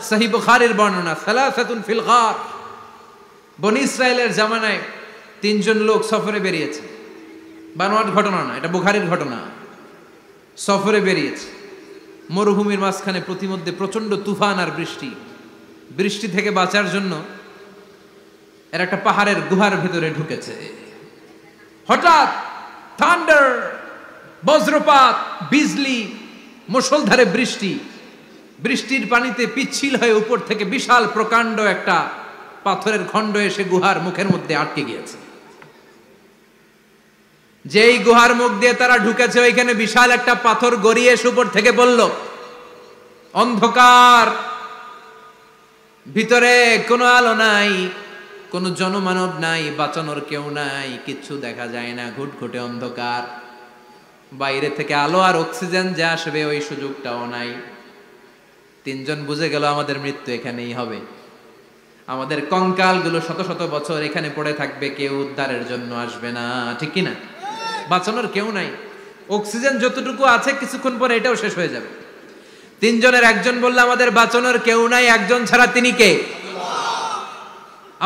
সহিহ বুখারীর বর্ণনা, সালাসাতুন ফিল গার। বনী ইসরাইলের জামানায় তিনজন লোক সফরে বেরিয়েছে, বানোয়াট ঘটনা না, এটা বুখারীর ঘটনা। সফরে বেরিয়েছে, মরুভূমির মাঝখানে প্রতিমধ্যে প্রচন্ড তুফান আর বৃষ্টি। বৃষ্টি থেকে বাঁচার জন্য এরা একটা পাহাড়ের গুহার ভেতরে ঢুকেছে। হঠাৎ থান্ডার, বজ্রপাত, বিজলি, মুষলধারে বৃষ্টি। বৃষ্টির পানিতে পিচ্ছিল হয়ে উপর থেকে বিশাল প্রকাণ্ড একটা পাথরের খণ্ড এসে গুহার মুখের মধ্যে আটকে গিয়েছে। যেই গুহার মুখ দিয়ে তারা ঢুকেছে, ওইখানে বিশাল একটা পাথর গড়িয়ে এসে উপর থেকে বলল, অন্ধকার, ভিতরে কোনো আলো নাই, কোনো জনমানব নাই, বাঁচানোর কেউ নাই, কিচ্ছু দেখা যায় না, ঘুটঘুটে অন্ধকার। বাইরে থেকে আলো আর অক্সিজেন যে আসবে ওই সুযোগটাও নাই। তিনজন বুঝে গেল আমাদের মৃত্যু এখানেই হবে, আমাদের কঙ্কালগুলো শত শত বছর এখানে পড়ে থাকবে, কেউ উদ্ধারের জন্য আসবে না। ঠিক কিনা? বাঁচানোর কেউ নাই, অক্সিজেন যতটুকু আছে কিছুক্ষণ পরে এটাও শেষ হয়ে যাবে। তিনজনের একজন বলল, আমাদের বাঁচানোর কেউ নাই, একজন ছাড়া তিনি কে?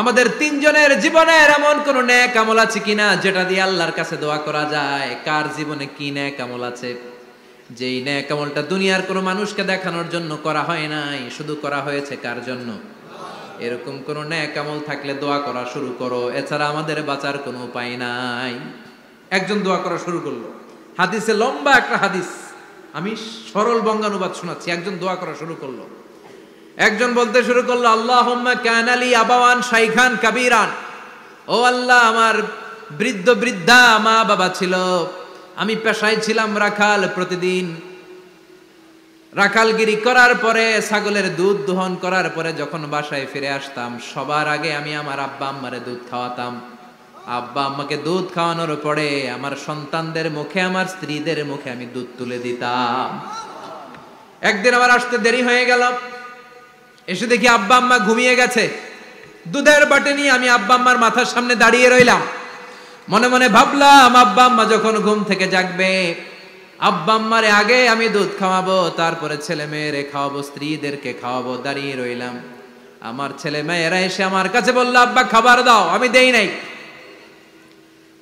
আমাদের তিনজনের জীবনের এমন কোন নেক আমল আছে কিনা যেটা দিয়ে আল্লাহর কাছে দোয়া করা যায়? কার জীবনে কি নেক আমল আছে যেই নেক আমলটা দুনিয়ার কোনো মানুষকে দেখানোর জন্য করা হয় নাই, শুধু করা হয়েছে কার জন্য? এরকম কোন নেক আমল থাকলে দোয়া করা শুরু করো, এছাড়া আমাদের বাঁচার কোনো উপায় নাই। একজন দোয়া করা শুরু করলো, হাদিসে লম্বা একটা হাদিস, আমি সরল বঙ্গানুবাদ শোনাচ্ছি। একজন দোয়া করা শুরু করলো, একজন বলতে শুরু করলো, আল্লাহুম্মা কানা লি আবাওয়ান শাইখান কাবীরান, ও আল্লাহ, আমার বৃদ্ধ বৃদ্ধা মা বাবা ছিল, আমি পেশায় ছিলাম রাখাল, প্রতিদিন রাখালগিরি করার পরে, ছাগলের দুধ দোহন করার পরে যখন বাসায় ফিরে আসতাম, সবার আগে আমি আমার আব্বা আম্মারে দুধ খাওয়াতাম। আব্বা আম্মাকে দুধ খাওয়ানোর পরে আমার সন্তানদের মুখে, আমার স্ত্রীদের মুখে আমি দুধ তুলে দিতাম। একদিন আমার আসতে দেরি হয়ে গেল, এসে দেখি আব্বা আম্মা ঘুমিয়ে গেছে। দুধের বাটি নিয়ে আমি আব্বা আম্মার মাথার সামনে দাঁড়িয়ে রইলাম। মনে মনে ভাবলাম, আব্বা আম্মা যখন ঘুম থেকে জাগবে, আব্বা আম্মারে আগে আমি দুধ খাওয়াবো, তারপরে ছেলে মেয়েরে খাওয়াবো, স্ত্রীদেরকে খাওয়াবো। দাঁড়িয়ে রইলাম, আমার ছেলে মেয়েরা এসে আমার কাছে বলল, আব্বা খাবার দাও, আমি দেই নাই।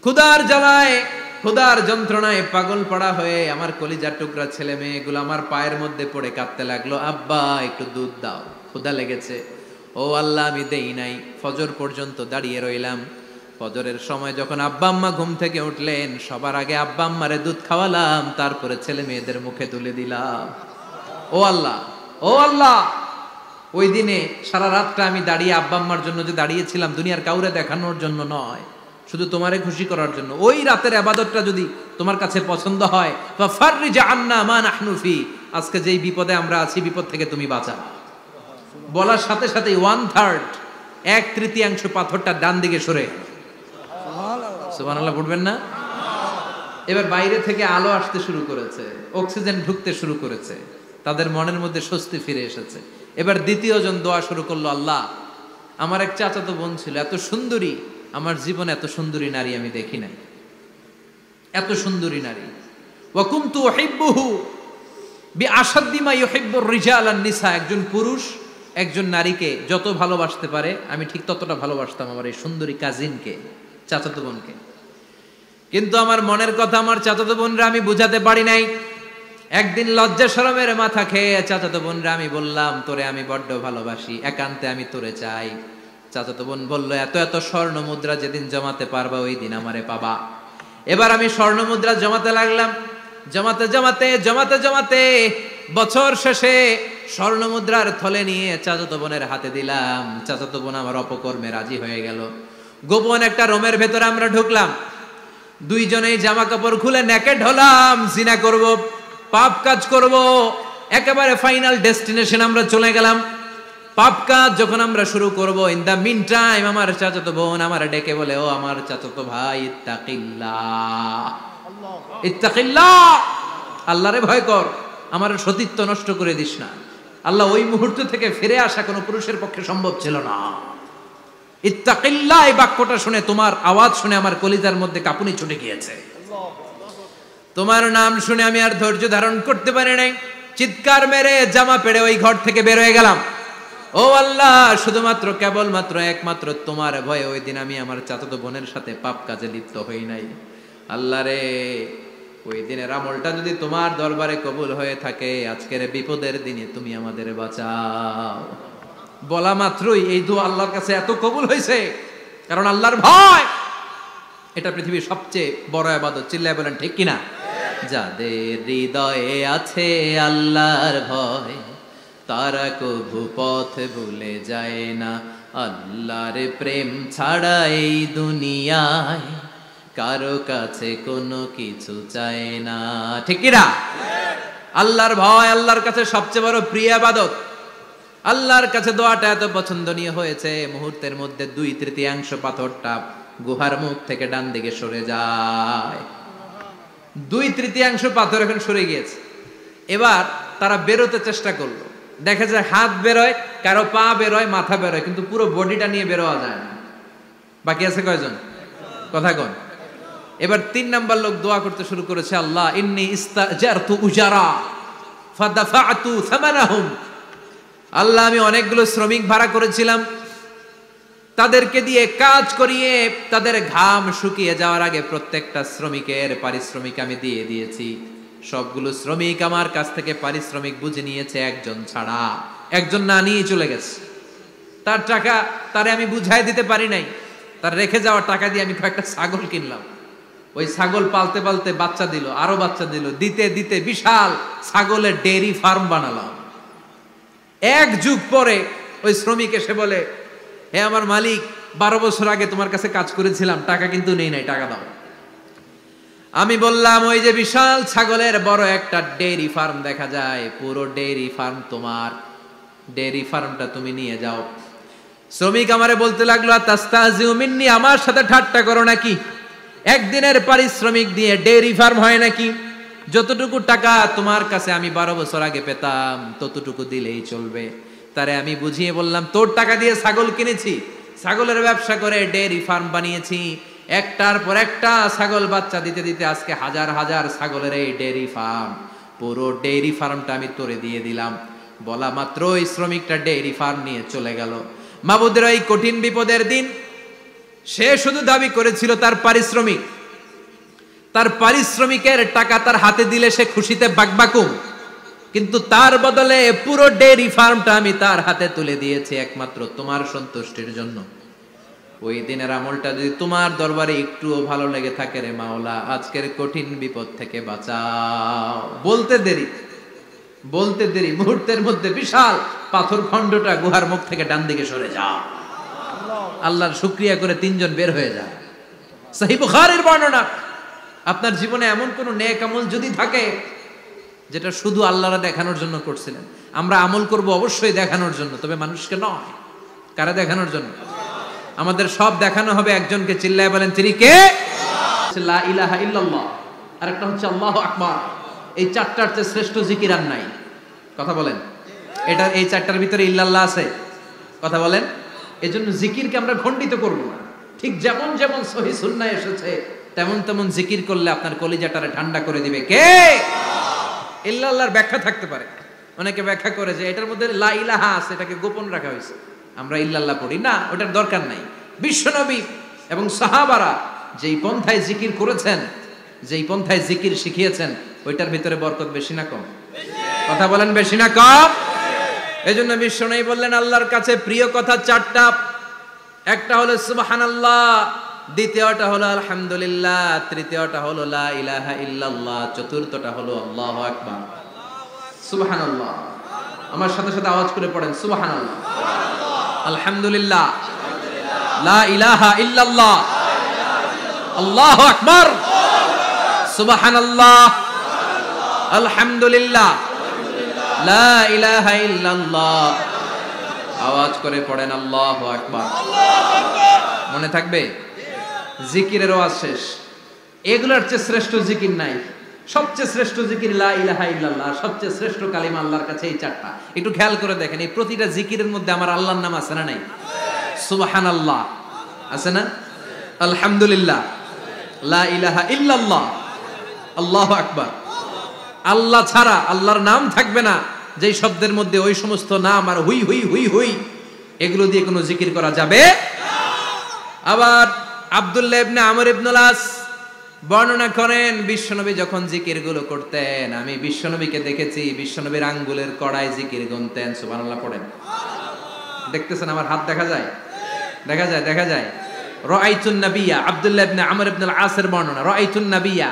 ক্ষুধার জ্বালায়, ক্ষুধার যন্ত্রণায় পাগল পড়া হয়ে আমার কলিজার টুকরা ছেলে মেয়েগুলো আমার পায়ের মধ্যে পড়ে কাঁদতে লাগলো, আব্বা একটু দুধ দাও, ক্ষুধা লেগেছে। ও আল্লাহ, আমি দেই নাই। ফজর পর্যন্ত দাঁড়িয়ে রইলাম। ফজরের সময় যখন আব্বা আম্মা ঘুম থেকে উঠলেন, সবার আগে আব্বা আম্মারে দুধ খাওয়ালাম, তারপরে ছেলে মেয়েদের মুখে তুলে দিলাম। ও আল্লাহ, ও আল্লাহ, ওই দিনে সারা রাতটা আমি দাঁড়িয়ে আব্বা আম্মার জন্য যে দাঁড়িয়েছিলাম, দুনিয়ার কাউরে দেখানোর জন্য নয়, শুধু তোমারে খুশি করার জন্য। ওই রাতের ইবাদতটা যদি তোমার কাছে পছন্দ হয়, ফাফাররিজ আন্না মা নাহনু ফি, আজকে যেই বিপদে আমরা আছি, বিপদ থেকে তুমি বাঁচাও। বলার সাথে সাথে 1/3, 1/3 পাথরটা ডান দিকে সরে। সুবহানাল্লাহ পড়বেন না? এবার বাইরে থেকে আলো আসতে শুরু করেছে, অক্সিজেন ঢুকতে শুরু করেছে, তাদের মনের মধ্যে স্বস্তি ফিরে এসেছে। এবার দ্বিতীয় জন দোয়া শুরু করলো, আল্লাহ, আমার এক চাচাতো বোন ছিল, এত সুন্দরী, আমার জীবনে এত সুন্দরী নারী আমি দেখি নাই, এত সুন্দরী নারী। ওয়া কুনতু উহিব্বুহু বিআশাদ্দি মা ইউহিব্বুর রিজাল আন নিসা, একজন পুরুষ একজন নারীকে যত ভালোবাসতে পারে আমি ঠিক ততটা ভালোবাসতাম আমার এই সুন্দরী কাজিনকে, চাচাতো বোনকে। কিন্তু আমার মনের কথা আমার চাচাতো বোনরা আমি বুঝাতে পারি নাই। একদিন লজ্জা শরমের মাথা খেয়ে চাচাতো বোনরা আমি বললাম, তোরে আমি বড্ড ভালোবাসি, একান্তে আমি তোরে চাই। চাচাতো বোন বলল, এত এত স্বর্ণ মুদ্রা যেদিন জমাতে পারবা ওই দিন আমারে পাবা। এবার আমি স্বর্ণ মুদ্রা জমাতে লাগলাম, জমাতে জমাতে জমাতে জমাতে বছর শেষে স্বর্ণ মুদ্রার থলে নিয়ে চাচাতো বোনের হাতে দিলাম। চাচাতো বোন আমার অপকর্মে রাজি হয়ে গেল। গোপন একটা রুমের ভেতরে আমরা ঢুকলাম, দুইজনেই জামা কাপড় খুলে নেকেড হলাম, জিনা করব, পাপ কাজ করব। একেবারে ফাইনাল ডেস্টিনেশন আমরা চলে গেলাম। পাপ কাজ যখন আমরা শুরু করব, ইন দা মিন টাইম আমার চাচাতো বোন আমার ডেকে বলে, ও আমার চাচাতো ভাই, ইত্তাকিল্লাহ, ইত্তাকিল্লাহ, আল্লাহরে ভয় কর, আমার সতীত্ব নষ্ট করে দিস না। আল্লাহ ওই মুহূর্ত থেকে ফিরে আসা কোনো পুরুষের পক্ষে সম্ভব ছিল না। ইত্তাকিল্লাহ, এই বাক্যটা শুনে, তোমার আওয়াজ শুনে আমার কলিজার মধ্যে কাঁপুনি ছুটে গিয়েছে। তোমার নাম শুনে আমি আর ধৈর্য ধারণ করতে পারি নাই, চিৎকার মেরে জামা পেড়ে ওই ঘর থেকে বের হয়ে গেলাম। ও আল্লাহ, শুধুমাত্র কেবলমাত্র একমাত্র তোমার ভয়ে ওই দিন আমি আমার চাচাতো বোনের সাথে পাপ কাজে লিপ্ত হই নাই। আল্লাহ রে, ওই দিনের আমলটা যদি তোমার দরবারে কবুল হয়ে থাকে, আজকের বিপদের দিনে তুমি আমাদের বাঁচাও। বলা মাত্রই এই দোয়া আল্লাহর কাছে এত কবুল হয়েছে, কারণ আল্লাহর ভয় এটা পৃথিবীর সবচেয়ে বড় ইবাদত। চিল্লায় বলেন ঠিক কিনা? যাদের হৃদয়ে আছে আল্লাহর ভয়, তারা কভু পথ ভুলে যায় না। আল্লাহর প্রেম ছাড়া এই দুনিয়ায় কারো কাছে কোনো কিছু চায় না। ঠিক কিনা? আল্লাহর ভয় আল্লাহর কাছে সবচেয়ে বড় প্রিয় ইবাদত। আল্লাহর কাছে দোয়াটা এত পছন্দনীয় হয়েছে, মুহূর্তের মধ্যে 2/3 পাথরটা গুহার মুখ থেকে ডান দিকে সরে যায়। 2/3 পাথর এখন সরে গিয়েছে। এবার তারা বেরোতে চেষ্টা করলো, দেখা যায় হাত বেরোয়, কারো পা বেরোয়, মাথা বেরোয়, কিন্তু পুরো বডিটা নিয়ে বেরোয়া যায় না। বাকি আছে কয়জন? কথা কন। এবার 3 নাম্বার লোক দোয়া করতে শুরু করেছে, আল্লাহ ইন্নী ইস্তাজারতু উজারা ফাদাফাতু সামানাহুম। আল্লাহ, আমি অনেকগুলো শ্রমিক ভাড়া করেছিলাম, তাদেরকে দিয়ে কাজ করিয়ে তাদের ঘাম শুকিয়ে যাওয়ার আগে প্রত্যেকটা শ্রমিকের পারিশ্রমিক আমি দিয়ে দিয়েছি। সবগুলো শ্রমিক আমার কাছ থেকে পারিশ্রমিক বুঝে নিয়েছে, একজন ছাড়া। একজন না নিয়ে চলে গেছে। তার টাকা তারে আমি বুঝাই দিতে পারি নাই। তার রেখে যাওয়া টাকা দিয়ে আমি কয়েকটা ছাগল কিনলাম। ওই ছাগল পালতে পালতে বাচ্চা দিল, আরো বাচ্চা দিল, দিতে দিতে বিশাল ছাগলের ডেইরি ফার্ম বানালাম। 1 যুগ পরে ওই শ্রমিক এসে বলে, হে আমার মালিক, 12 বছর আগে তোমার কাছে কাজ করেছিলাম, টাকা কিন্তু নেই নাই, টাকা দাও। আমি বললাম, ওই যে বিশাল ছাগলের বড় একটা ডেইরি ফার্ম দেখা যায়, পুরো ডেইরি ফার্ম তোমার, ডেইরি ফার্মটা তুমি নিয়ে যাও। শ্রমিক আমারে বলতে লাগলো, তাস্তাজিউ মিন্নি, আমার সাথে ঠাট্টা করো নাকি? একদিনের পারিশ্রমিক দিয়ে ডেইরি ফার্ম হয় নাকি? যতটুকু টাকা তোমার কাছে আমি 12 বছর আগে পেতাম, ততটুকু দিলেই চলবে। তারে আমি বুঝিয়ে বললাম, তোর টাকা দিয়ে ছাগল কিনেছি, ছাগলের ব্যবসা করে ডেইরি ফার্ম বানিয়েছি, একটার পর একটা ছাগল বাচ্চা দিতে দিতে আজকে হাজার হাজার ছাগলের এই ডেইরি ফার্ম, পুরো ডেইরি ফার্মটা আমি তোরে দিয়ে দিলাম। বলা মাত্র ওই শ্রমিকটা ডেইরি ফার্ম নিয়ে চলে গেল। মাবুদের এই কঠিন বিপদের দিন সে শুধু দাবি করেছিল তার পারিশ্রমিক, তার পারিশ্রমিকের টাকা তার হাতে দিলে সে খুশিতে বাকবাকুম, কিন্তু তার বদলে পুরো ডেইরি ফার্মটা আমি তার হাতে তুলে দিয়েছি একমাত্র তোমার সন্তুষ্টির জন্য। ওই দিনের আমলটা যদি তোমার দরবারে একটুও ভালো লেগে থাকে রে মাওলা, আজকের কঠিন বিপদ থেকে বাঁচাও। বলতে দেরি মুহূর্তের মধ্যে বিশাল পাথর খণ্ডটা গুহার মুখ থেকে ডান দিকে সরে যাও। আল্লাহর শুকরিয়া করে 3 জন বের হয়ে যায়। সহিহ বুখারীর বর্ণনা। আপনার জীবনে এমন কোন নেক আমল যদি থাকে যেটা শুধু আল্লাহর দেখানোর জন্য করছিলেন, আমরা আমল করব অবশ্যই দেখানোর জন্য, তবে মানুষকে নয়। কারা দেখানোর জন্য? আমাদের সব দেখানো হবে একজনকে। চিল্লায় বলেন তিনি কে? লা ইলাহা ইল্লাল্লাহ, আর একটা হচ্ছে আল্লাহু আকবার। এই 4টার চেয়ে শ্রেষ্ঠ জিকির আর নাই। কথা বলেন, এটা এই 4টার ভিতরে ইল্লাল্লাহ আছে? কথা বলেন। এজন্য জিকিরকে আমরা খণ্ডিত করব না। ঠিক যেমন যেমন সহিহ সুন্নাহ এসেছে তেমন তেমন জিকির করলে আপনার কলিজাটারে ঠান্ডা করে দিবে কে? ইল্লাল্লাহর ব্যাখ্যা থাকতে পারে। অনেকে ব্যাখ্যা করে যে এটার মধ্যে লা ইলাহা আছে, এটাকে গোপন রাখা হয়েছে, আমরা ইল্লাল্লাহ পড়ি না, ওটার দরকার নাই। বিশ্বনবী এবং সাহাবারা যেই পন্থায় জিকির করেছেন, যেই পন্থায় জিকির শিখিয়েছেন, ওইটার ভিতরে বরকত বেশি না কম? কথা বলেন, বেশি না কম? এজন্য বিশ্বনবী বললেন আল্লাহর কাছে প্রিয় কথা 4টা। একটা হলো সুবহানাল্লাহ, দ্বিতীয়টা হলো আলহামদুলিল্লাহ, তৃতীয়টা হলো লা ইলাহা ইল্লাল্লাহ, চতুর্থটা হলো আল্লাহু আকবার। সুবহানাল্লাহ, আমার সাথে সাথে আওয়াজ করে পড়েন সুবহানাল্লাহ, আলহামদুলিল্লাহ, লা ইলাহা ইল্লাল্লাহ, আল্লাহু আকবার, সুবহানাল্লাহ, আলহামদুলিল্লাহ, লা ইলাহা ইল্লাল্লাহ। আওয়াজ করে পড়েন আল্লাহু আকবার। মনে থাকবে? জিকিরের ওয়াজ শেষ। এগুলোর চেয়ে শ্রেষ্ঠ জিকির নাই। সবচেয়ে শ্রেষ্ঠ জিকির লা ইলাহা ইল্লাল্লাহ, সবচেয়ে শ্রেষ্ঠ কালিমা আল্লাহর কাছে এই 4টা। একটু খেয়াল করে দেখেন, এই প্রতিটা জিকিরের মধ্যে আমার আল্লাহর নাম আছে না নাই? সুবহানাল্লাহ আছে না? আলহামদুলিল্লাহ, লা ইলাহা ইল্লাল্লাহ, আল্লাহু আকবার। আল্লাহ ছাড়া, আল্লাহর নাম থাকবে না, যেই শব্দের মধ্যে ওই সমস্ত নাম আর হুই হুই হুই হুই এগুলো দিয়ে কোনো জিকির করা যাবে। আবার আব্দুল্লাহ ইবনে আমর ইবনুল আস বর্ণনা করেন, বিশ্বনবী যখন জিকির গুলো করতেন, আমি বিশ্বনবীকে দেখেছি বিশ্বনবীর আঙ্গুলের কড়ায় জিকির গুনতেন। সুবহানাল্লাহ পড়েন। দেখতেছেন আমার হাত দেখা যায়, দেখা যায়, দেখা যায়। রাআইতুন নাবিয়্যা, আব্দুল্লাহ ইবনে আমর ইবনুল আসের বর্ণনা, রাআইতুন নাবিয়্যা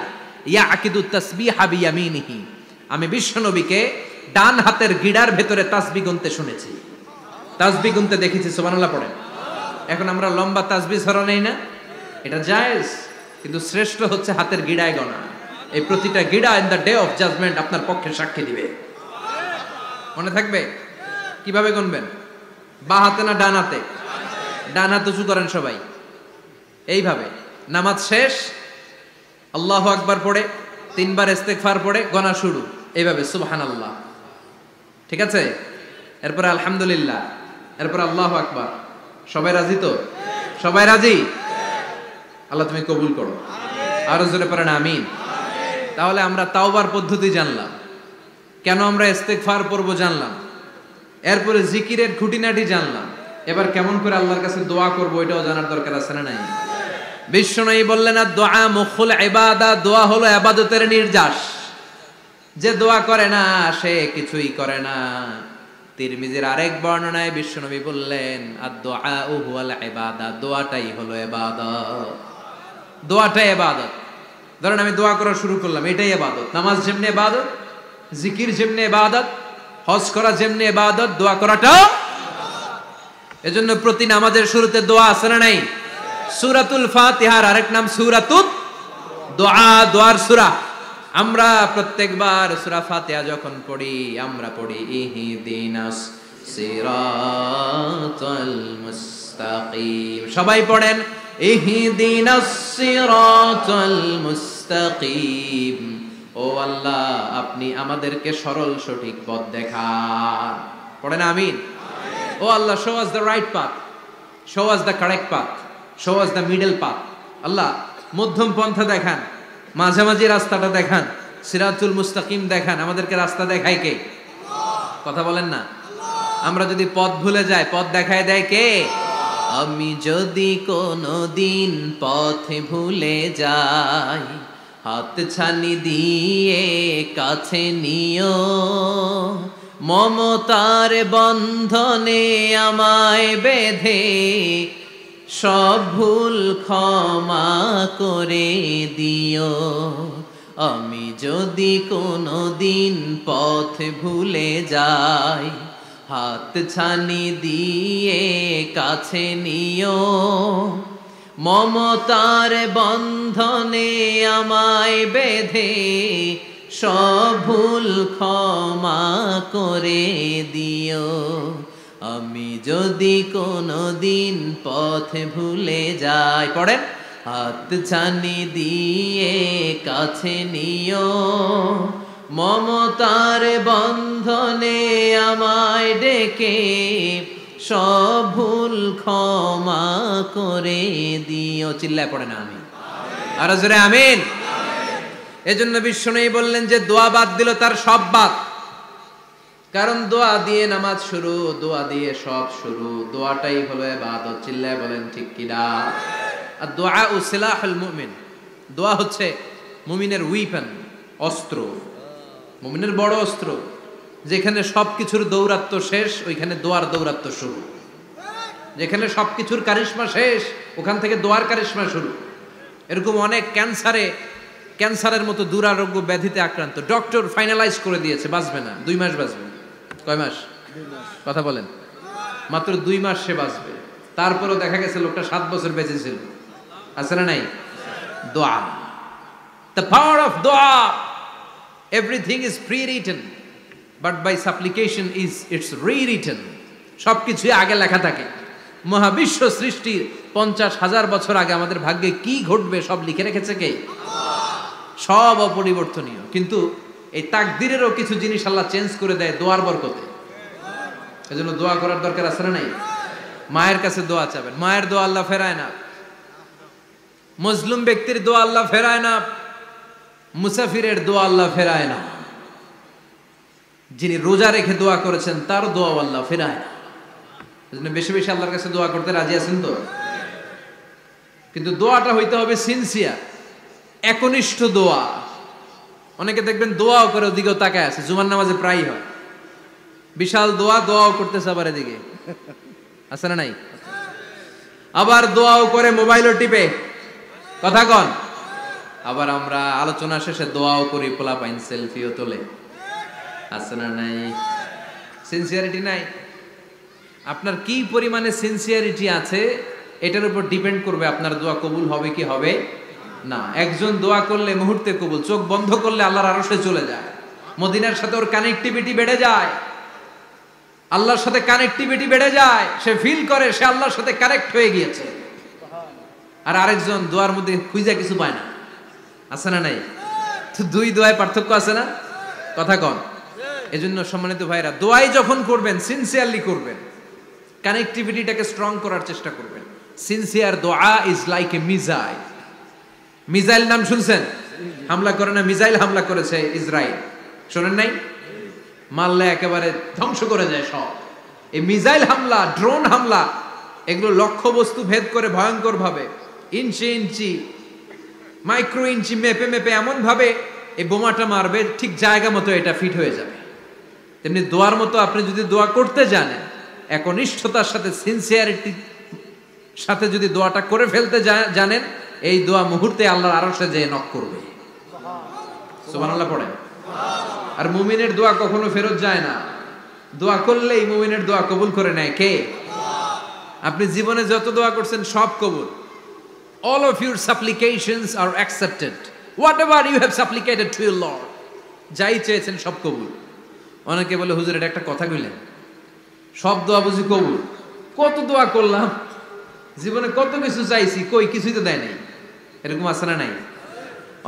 ইয়াকিদু তাসবিহা বিয়ামিনিহি, আমি বিশ্বনবীকে ডান হাতের গিড়ার ভেতরে তাসবিহ গুনতে শুনেছি, তাসবিহ গুনতে দেখেছি। সুবহানাল্লাহ পড়েন। এখন আমরা লম্বা তাসবিহ ছড়া নেই না, এটা জায়েজ, কিন্তু শ্রেষ্ঠ হচ্ছে হাতের গিড়ায় গণা। এই প্রতিটা গিড়া in the day of judgement আপনার পক্ষে সাক্ষী দিবে। মনে থাকবে কিভাবে গুনবেন? বা হাতে না ডান হাতে? ডান হাত উঁচু করেন সবাই, এইভাবে। নামাজ শেষ, আল্লাহু আকবার পড়ে 3 বার ইস্তেগফার পড়ে গণা শুরু, এইভাবে সুবহানাল্লাহ, ঠিক আছে? এরপর আলহামদুলিল্লাহ, এরপর আল্লাহু আকবার। সবাই রাজি তো? সবাই রাজি? আল্লাহ তুমি কবুল করো, আরো জোরে পড়েন আমিন। তাহলে আমরা তাওবার পদ্ধতি জানলাম, কেন আমরা ইস্তেগফার পড়বো জানলাম, এরপরে জিকিরের খুঁটিনাটি জানলাম। এবার কেমন করে আল্লাহর কাছে দোয়া করবো এটাও জানার দরকার আছে না নাই? বিশ্বনবী বললেন আর দোয়া মুখুল ইবাদা, দোয়া হলো ইবাদতের নির্যাস। যে দোয়া করে না সে কিছুই করে না। তিরমিজির আরেক বর্ণনায় বিশ্বনবী বললেন আর দোয়া হুয়াল ইবাদা, দোয়াটাই হলো ইবাদত, দোয়াটাই ইবাদত। ধরেন আমি দোয়া করা শুরু করলাম, এটাই ইবাদত। নামাজ যেমনি ইবাদত, জিকির যেমনি ইবাদত, হজ করা যেমনি ইবাদত, দোয়া করাটাও। এজন্য প্রতি নামাজের শুরুতে দোয়া আছে না নাই? সূরাতুল ফাতিহার আরেক নাম সূরাতুদ দোয়া, দোয়ার সূরা। আমরা প্রত্যেকবার সূরা ফাতিহা যখন পড়ি আমরা পড়ি ইহদিনাস সিরাতাল মুস্তাকিম। সবাই পড়েন ইহদিনাস সিরাতাল মুস্তাকিম। ও আল্লাহ আপনি আমাদেরকে সরল সঠিক পথ দেখান। পড়েন আমিন। ও আল্লাহ show us the right path, show us the correct path, show us the middle path. আল্লাহ মধ্যম পন্থা দেখান, মাঝামাঝি রাস্তাটা দেখান, সিরাতুল মুস্তাকিম দেখান। আমাদেরকে রাস্তা দেখায় কে? কথা বলেন না। আমরা যদি পথ ভুলে যাই পথ দেখায় দেয় কে? আমি যদি কোনদিন পথে ভুলে যাই হাত ছানি দিয়ে কাছে নিও, মমতার বন্ধনে আমায় বেঁধে সব ভুল ক্ষমা করে দিও। আমি যদি কোনদিন পথ ভুলে যাই হাত ছানি দিয়ে কাছে নিও, মমতার বন্ধনে আমায় বেঁধে সব ভুল ক্ষমা করে দিও। আমি যদি কোনদিন পথ ভুলে যাই, পড়েন, হাত ছানি দিয়ে কাছে নিও, মমতার বন্ধনে আমায় ডেকে সব ভুল ক্ষমা করে দিও। চিল্লায় পড়েন আমিন। আর জোরে আমিন। এজন্য বিশ্বনবী বললেন যে দোয়া বাদ দিল তার সব বাদ। কারণ দোয়া দিয়ে নামাজ শুরু, দোয়া দিয়ে সব শুরু, দোয়াটাই হলো ইবাদত। চিল্লায় বলেন ঠিক কিনা? আর দোয়া ও সিলাহুল মুমিন, দোয়া হচ্ছে মুমিনের উইপন, অস্ত্র, মুমিনের বড় অস্ত্র। যেখানে সবকিছুর দৌরাত্ম শেষ ওইখানে দোয়ার দৌরাত্ম শুরু। যেখানে সবকিছুর কারিশমা শেষ ওখান থেকে দোয়ার কারিশমা শুরু। এরকম অনেক ক্যান্সারের মতো দুরারোগ্য ব্যাধিতে আক্রান্ত, ডক্টর ফাইনালাইজ করে দিয়েছে বাঁচবে না, 2 মাস বাঁচবে। কয় মাস? কথা বলেন। মাত্র 2 মাস সে বাঁচবে। তারপরেও দেখা গেছে লোকটা 7 বছর বেঁচে ছিল। আছে না নাই? দোয়া, the power of দোয়া। Everything is pre-written, but by supplication is it's rewritten. সবকিছুই আগে লেখা থাকে। মহাবিশ্ব সৃষ্টির 50,000 বছর আগে আমাদের ভাগ্যে কি ঘটবে সব লিখে রেখেছে কে? সব অপরিবর্তনীয়। কিন্তু এই তাকদিরেরও কিছু জিনিস আল্লাহ চেঞ্জ করে দেয় দোয়ার বরকতে। এজন্য দোয়া করার দরকার আছে না নাই? মায়ের কাছে দোয়া চাবেন, মায়ের দোয়া আল্লাহ ফেরায় না। মজলুম ব্যক্তির দোয়া আল্লাহ ফেরায় না। মুসাফিরের দোয়া আল্লাহ ফেরায় না। যিনি রোজা রেখে দোয়া করেছেন তার দোয়া আল্লাহ ফেরায় না। এজন্য বেশি বেশি আল্লাহর কাছে দোয়া করতে রাজি আছেন তো? কিন্তু দোয়াটা হইতে হবে সিনসিয়ার, একনিষ্ঠ দোয়া। অনেকে দেখবেন দোয়াও করে ওদিকেও তাকায় আছে, জুমার নামাজে প্রায় হয়, বিশাল দোয়াও করতেছে আবার এদিকে, আছে না নাই? আবার দোয়াও করে মোবাইলও টিপে, কথা কন। আবার আমরা আলোচনা শেষে দোয়াও করি, পোলাপাইন সেলফিও তোলে, আছে না নাই? সিনসিয়ারিটি নাই। আপনার কি পরিমাণে সিনসিয়ারিটি আছে এটার উপর ডিপেন্ড করবে আপনার দোয়া কবুল হবে কি হবে না। একজন দোয়া করলে মুহূর্তে কবুল, চোখ বন্ধ করলে আল্লাহর আরশে চলে যায়, মদিনার সাথে ওর কানেক্টিভিটি বেড়ে যায়, আল্লাহর সাথে কানেক্টিভিটি বেড়ে যায়, সে ফিল করে সে আল্লাহর সাথে কানেক্ট হয়ে গিয়েছে। আর আরেকজন দোয়ার মধ্যে খুঁজে কিছু পায় না, আছে না নাই? তো দুই দোয়ায় পার্থক্য আছে না, কথা কন। এজন্য সম্মানিত ভাইরা, দোয়াই যখন করবেন সিনসিয়ারলি করবেন, কানেক্টিভিটিটাকে স্ট্রং করার চেষ্টা করবেন। সিনসিয়ার দোয়া is like a missile. Missile নাম শুনছেন? হামলা করে না, মিসাইল হামলা করেছে ইসরায়েল, শোনেন নাই? মারলে একেবারে ধ্বংস করে যায় সব। এই মিসাইল হামলা, ড্রোন হামলা, এগুলো লক্ষ্য বস্তু ভেদ করে ভয়ঙ্কর ভাবে, ইঞ্চি ইঞ্চি, মাইক্রো ইঞ্চি মেপে মেপে এমন ভাবে এই বোমাটা মারবে, ঠিক জায়গা মতো এটা ফিট হয়ে যাবে। তেমনি দোয়ার মতো আপনি যদি দোয়া করতে জানেন, একনিষ্ঠতার সাথে সিনসিয়ারিটি সাথে যদি দোয়াটা করে ফেলতে জানেন, এই দোয়া মুহূর্তে আল্লাহর আরশে যেয়ে নক করবে। সুবহানাল্লাহ পড়েন। আর মুমিনের দোয়া কখনো ফেরত যায় না, দোয়া করলেই মুমিনের দোয়া কবুল করে নেয় কে? আপনি জীবনে যত দোয়া করছেন সব কবুল। All of your supplications are accepted. Whatever you have supplicated to your Lord, যাই চেয়েছেন সব কবুল। অনেকে বলে হুজুর এটা একটা কথা কইলেন, সব দোয়া বুঝি কবুল? কত দোয়া করলাম, জীবনে কত কিছু চাইছি, কই কিছুই তো দেয় নাই, এরকম আছে না নাই?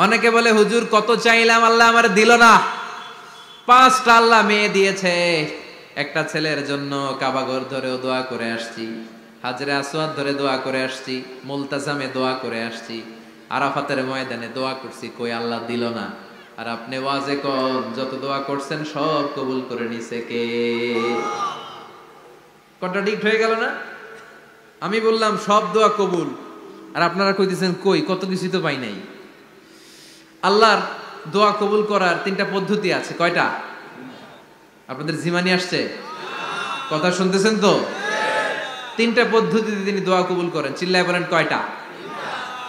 অনেকে বলে হুজুর কত চাইলাম আল্লাহ আমার দিল না। 5টা আল্লাহ মেয়ে দিয়েছে, একটা ছেলের জন্য কাবাঘর ধরেও দোয়া করে আসছি, হাজরে আসওয়াদ ধরে দোয়া করে আসছি, মুলতাজামে দোয়া করে আসছি, আরাফাতের ময়দানে দোয়া করছি, কই আল্লাহ দিল না। আর আপনি ওয়াজে কোন যত দোয়া করছেন সব কবুল করে নিছে কে? কন্ট্রাডিক্ট হয়ে গেল না? আমি বললাম সব দোয়া কবুল, আর আপনারা কইতেছেন কই কত কিছু তো পাই নাই। আল্লাহর দোয়া কবুল করার 3টা পদ্ধতি আছে। কয়টা? আপনাদের জিমানি আসছে? কথা শুনতেছেন তো? 3টা পদ্ধতিতে তিনি দোয়া কবুল করেন। চিল্লায় বলেন কয়টা?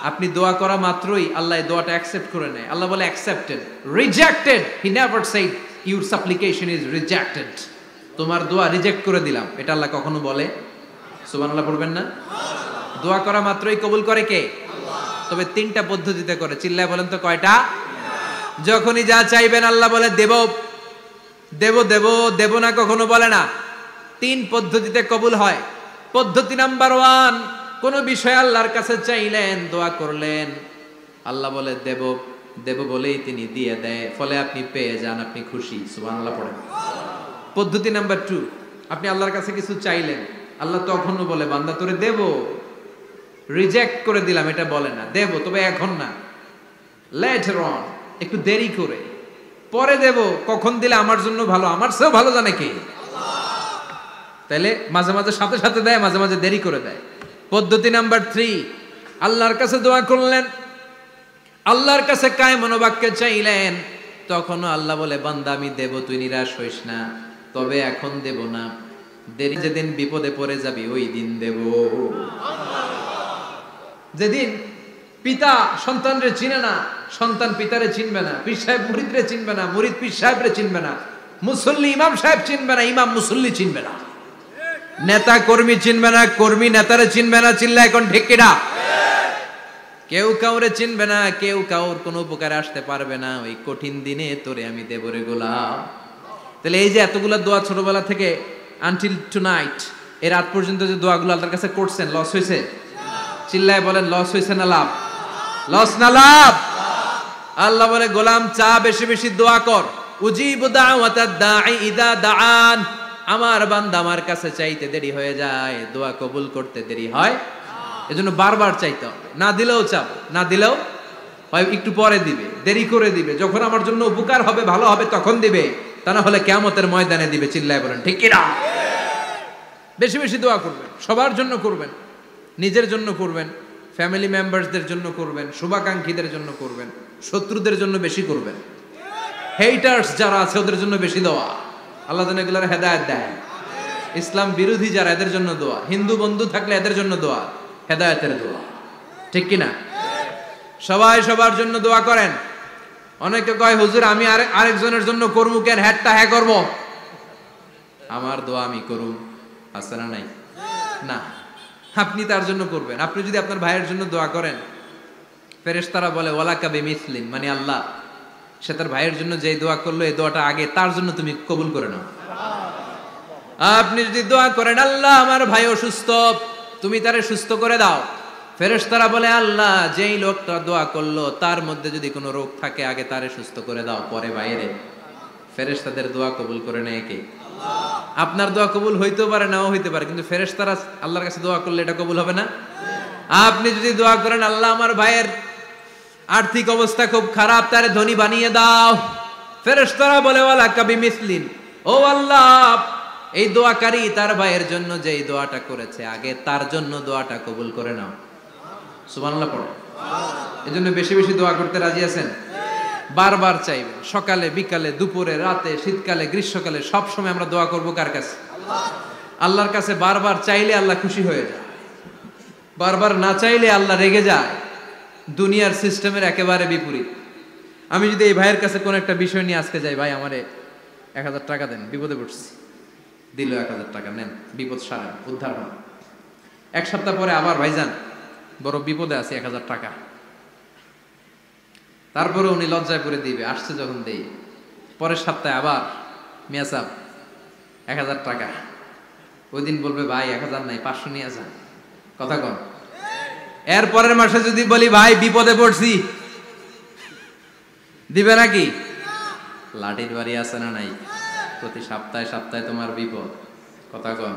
আপনি দোয়া করা মাত্রই আল্লাহ এই দোয়াটা অ্যাকসেপ্ট করে নেয়। আল্লাহ বলে accepted, rejected he never shed your সাপ্লিকেশন is rejected. তোমার দোয়া রিজেক্ট করে দিলাম, এটা আল্লাহ কখনো বলে? সুবহানাল্লাহ পড়বেন না? দোয়া করা মাত্রই কবুল করে কে? তবে 3টা পদ্ধতিতে করে। চিল্লায় বলেন তো কয়টা? যখনই যা চাইবেন আল্লাহ বলে দেব দেব দেব, দেব না কখনো বলে না। 3 পদ্ধতিতে কবুল হয়। পদ্ধতি নাম্বার 1, কোন বিষয় আল্লাহর কাছে চাইলেন, দোয়া করলেন, আল্লাহ বলে দেব দেব বলেই তিনি দিয়ে দেয়, ফলে আপনি পেয়ে যান, আপনি খুশি। সুবহানাল্লাহ পড়েন। পদ্ধতি নাম্বার 2, আপনি আল্লাহর কাছে কিছু চাইলেন, আল্লাহ তখনও বলে বান্দা তোরে দেব, রিজেক্ট করে দিলাম এটা বলে না, দেব তবে এখন না, লেটার অন, একটু দেরি করে, পরে দেব, কখন দিলে আমার জন্য ভালো, আমার চেয়েও ভালো জানে কে? তাইলে মাঝে মাঝে সাথে সাথে দেয়, মাঝে মাঝে দেরি করে দেয়। পদ্ধতি নাম্বার 3, আল্লাহর কাছে দোয়া করলেন, আল্লাহর কাছে কায় মনোবাক্যে চাইলেন, তখনও আল্লাহ বলে বান্দা আমি দেব, তুই নিরাশ হইস না, তবে এখন দেব না, দেরি যেদিন বিপদে পড়ে যাবি ওই দিন দেব। যেদিন পিতা সন্তানরে চিনে না, সন্তান পিতারে চিনবে না, পীর সাহেব মুরিদরে চিনবে না, মুরিদ পীর সাহেবরে চিনবে না, মুসল্লি ইমাম সাহেব চিনবে না, ইমাম মুসল্লি চিনবে না, নেতা কর্মী চিনবে না, কর্মী নেতারে চিনবে না। চিল্লা এখন ঠিক কিনা? কেউ কাউরে চিনবে না, কেউ কাউর কোনো উপকারে আসতে পারবে না। ওই কঠিন দিনে তোরে আমি দেব রে গোলাম। তাহলে এই যে এতগুলা দোয়া ছোটবেলা থেকে আনটিল টুনাইট, এর রাত পর্যন্ত যে দোয়াগুলো আল্লাহর কাছে করছেন, লস হয়েছে? চিল্লায় বলেন লস হয়েছে না লাভ? লস না লাভ? আল্লাহ বলে গোলাম চা বেশি বেশি দোয়া কর, উজিবু দাওয়াতাদ দাঈ ইযা দাআন। আমার বান্দা আমার কাছে চাইতে দেরি হয়ে যায়, দোয়া কবুল করতে দেরি হয়, এজন্য বারবার চাইতে হবে। না দিলেও চাও, না দিলেও হয় একটু পরে দিবে, দেরি করে দিবে, যখন আমার জন্য উপকার হবে ভালো হবে তখন দিবে, তা না হলে কিয়ামতের ময়দানে দিবে। চিল্লায় বলেন ঠিক কি না? বেশি বেশি দোয়া করবেন, সবার জন্য করবেন, নিজের জন্য করবেন, ফ্যামিলি মেম্বারসদের জন্য করবেন, শুভাকাঙ্ক্ষীদের জন্য করবেন, শত্রুদের জন্য বেশি করবেন, হেটার্স যারা আছে ওদের জন্য বেশি দোয়া। আল্লাহ যেন এগুলোর হেদায়েত দেয়। ইসলাম বিরোধী যারা এদের জন্য দোয়া, হিন্দু বন্ধু থাকলে এদের জন্য দোয়া, হেদায়েতের দোয়া। ঠিক কি না? সবাই সবার জন্য দোয়া করেন। অনেকে কয় হুজুর আমি আরেকজনের জন্য করবো কেন, হ্যাটটা হ্যাঁ করবো, আমার দোয়া আমি করুম, আছে না নাই? না, আপনি তার জন্য করবেন। আপনি যদি আপনার ভাইয়ের জন্য দোয়া করেন, ফেরেশতারা বলে ওয়ালাকা বিমিসলিন, মানে আল্লাহ সে তার ভাইয়ের জন্য যে দোয়া করলো এই দোয়াটা আগে তার জন্য তুমি কবুল করে নাও। আপনি যদি দোয়া করেন আল্লাহ আমার ভাই অসুস্থ, তুমি তারে সুস্থ করে দাও, ফেরেশতারা বলে আল্লাহ যেই লোকটা দোয়া করলো তার মধ্যে যদি কোনো রোগ থাকে আগে তারে সুস্থ করে দাও, পরে বাইরে। ফেরেশতাদের দোয়া কবুল করে নেয় কে? আপনার দোয়া কবুল হইতেও পারে নাও হইতে পারে, কিন্তু ফেরেশতারা আল্লাহর কাছে দোয়া করলে এটা কবুল হবে না? আপনি যদি দোয়া করেন আল্লাহ আমার ভাইয়ের আর্থিক অবস্থা খুব খারাপ, তারে ধনী বানিয়ে দাও, ফেরেশতারা বলে ওয়ালাকা বিমিসলিন, ও আল্লাহ এই দোয়াকারী তার ভাইয়ের জন্য যেই দোয়াটা করেছে আগে তার জন্য দোয়াটা কবুল করে নাও। সুবহানাল্লাহ পড়ে। এজন্য বেশি বেশি দোয়া করতে রাজি আছেন? বারবার চাইবেন, সকালে বিকালে দুপুরে রাতে শীতকালে গ্রীষ্মকালে সব সময় আমরা দোয়া করব কার কাছে? আল্লাহর কাছে। বারবার চাইলে আল্লাহ খুশি হয়ে যায়, বারবার না চাইলে আল্লাহ রেগে যায়। দুনিয়ার সিস্টেমের একেবারে বিপরীত। আমি যদি এই ভাইয়ের কাছে কোন একটা বিষয় নিয়ে আজকে যাই, ভাই আমারে 1000 টাকা দেন, বিপদে পড়ছি, দিল 1000 টাকা, নেন, বিপদ সারা, উদ্ধার হন। এক সপ্তাহ পরে আবার ভাইজান বড় বিপদে আছে, 1000 টাকা। তারপরে উনি লজ্জায় পড়ে দিবে, আসছে যখন দেই। পরের সপ্তাহে আবার মিয়া সাহেব 1000 টাকা। ওই দিন বলবে ভাই 1000 নাই, 500 নিয়ে যান, কথা কন। এর পরের মাসে যদি বলি ভাই বিপদে পড়ছি, দিবে নাকি? লাঠির বাড়ি আছে না নাই? প্রতি সপ্তাহে সপ্তাহে তোমার বিপদ, কথা কন।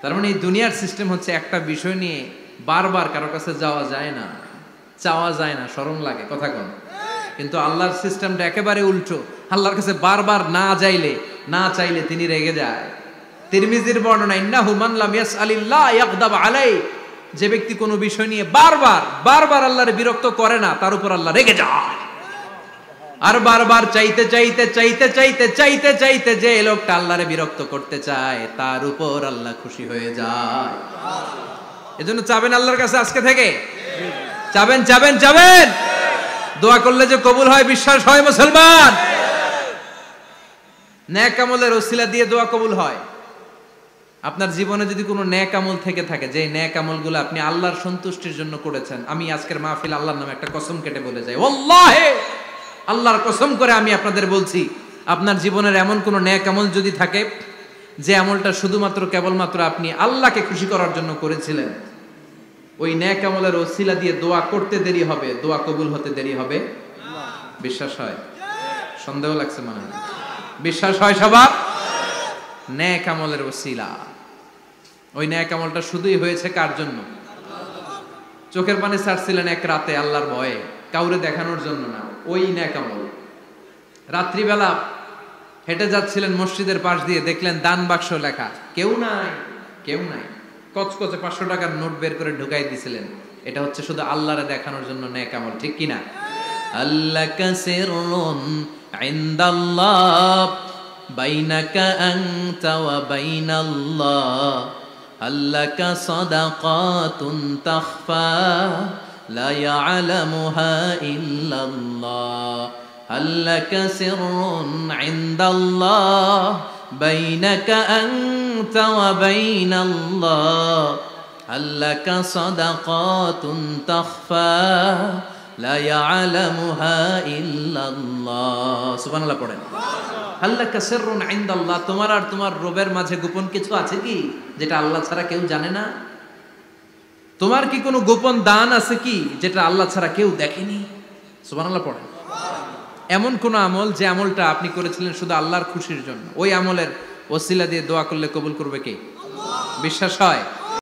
তার মানে এই দুনিয়ার সিস্টেম হচ্ছে একটা বিষয় নিয়ে বারবার কারো কাছে যাওয়া যায় না, চাওয়া যায় না, শরম লাগে, কথা কন। কিন্তু আল্লাহর সিস্টেমটা একেবারে উল্টো। আল্লাহর কাছে বারবার না চাইলে তিনি রেগে যায়। তিরমিজির বর্ণনা, ইন্নাহু মান লাম ইয়াসআলিল্লাহ ইয়াগদাব আলাইহি, যে ব্যক্তি কোনো বিষয় নিয়ে বারবার আল্লাহর বিরক্ত করে না তার উপর আল্লাহ রেগে যায়। আর বারবার চাইতে যে লোকটা আল্লাহরে বিরক্ত করতে চায় তার উপর আল্লাহ খুশি হয়ে যায়। এজন্য চাবেন আল্লাহর কাছে আজকে থেকে, চাবেন। দোয়া করলে যে কবুল হয় বিশ্বাস হয় মুসলমান। নেক আমলের ওসিলা দিয়ে দোয়া কবুল হয়। আপনার জীবনে যদি কোনো নেক আমল থেকে থাকে, যে নেক আমলগুলো আপনি আল্লাহর সন্তুষ্টির জন্য করেছেন, আমি আজকের মাহফিল আল্লাহর নামে একটা কসম কেটে বলে যাই, ওয়াল্লাহি আল্লাহর কসম করে আমি আপনাদের বলছি, আপনার জীবনের এমন কোনো নেক আমল যদি থাকে যে আমলটা শুধুমাত্র কেবলমাত্র আপনি আল্লাহকে খুশি করার জন্য করেছিলেন, ওই নেক আমলের ওসিলা দিয়ে দোয়া করতে দেরি হবে, দোয়া কবুল হতে দেরি হবে। বিশ্বাস হয়? সন্দেহ লাগছে মনে হয়? বিশ্বাস হয় সবার? নেক আমলের ওসিলা, ওই নেক আমলটা শুধুই হয়েছে কার জন্য? চোখের পানি ছাড়ছিলেন এক রাতে আল্লাহর ভয়ে, কাউরে দেখানোর জন্য না, ওই নেক আমল। রাত্রিবেলা হেঁটে যাচ্ছিলেন মসজিদের পাশ দিয়ে, দেখলেন দান বাক্স লেখা, কেউ নাই, কচকচে 500 টাকার নোট বের করে ঢুকাই দিছিলেন। এটা হচ্ছে শুধু আল্লাহরে দেখানোর জন্য নেক আমল, ঠিক কিনা? আল্লাকা সিররুন ইনদাল্লাহ বাইনাকা আনতা ওয়া বাইনাল্লাহ, আল্লাকা সাদাকাতুন তাখফা লা ইয়ালামুহা ইল্লাল্লাহ, আল্লাকা সিররুন ইনদাল্লাহ বাইনাকা আনতা ওয়া বাইনাল্লাহ, আল্লাকা সাদাকাতুন তাখফা লা ইয়ালামুহা ইল্লাল্লাহ। সুবহানাল্লাহ পড়েন। আল্লাকা সিররুন ইনদাল্লাহ, তোমার আর তোমার রবের মাঝে গোপন কিছু আছে কি যেটা আল্লাহ ছাড়া কেউ জানে না? তোমার কি কোনো গোপন দান আছে কি যেটা আল্লাহ ছাড়া কেউ দেখেনি? সুবহানাল্লাহ পড়েন। এমন কোন আমল যে আমলটা আপনি করেছিলেন শুধু আল্লাহর খুশির জন্য, ওই আমলের ওসিলা দিয়ে দোয়া করলে কবুল করবে কে? বিশ্বাস হয়?